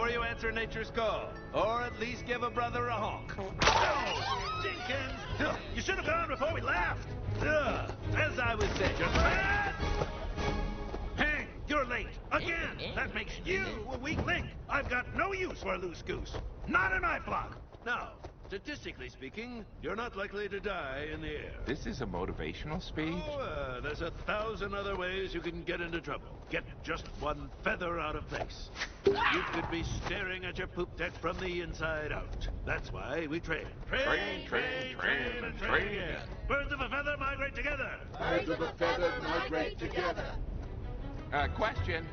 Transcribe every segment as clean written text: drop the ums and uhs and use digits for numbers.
before you answer nature's call. Or at least give a brother a honk. Oh, Jenkins! You should have gone before we left. As I was saying, Hang, you're late. Again. That makes you a weak link. I've got no use for a loose goose. Not in my flock. Now, statistically speaking, you're not likely to die in the air. This is a motivational speech? Oh, there's 1,000 other ways you can get into trouble. Get just one feather out of place. You could be staring at your poop deck from the inside out. That's why we train. Train. Birds of a feather migrate together. Birds of a feather migrate together. Question.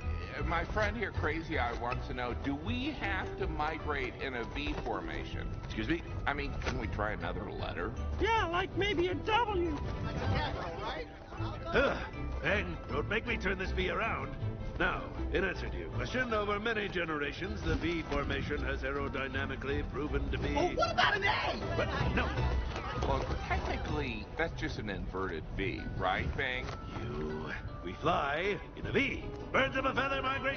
My friend here, Crazy Eye, wants to know, do we have to migrate in a V formation? Excuse me? I mean, can we try another letter? Yeah, like maybe a W. Hang, don't make me turn this V around. Now, in answer to your question, over many generations, the V formation has aerodynamically proven to be... Oh, what about an A? But no. Well, technically, that's just an inverted V, right, Bang? We fly in a V. Birds of a feather migrate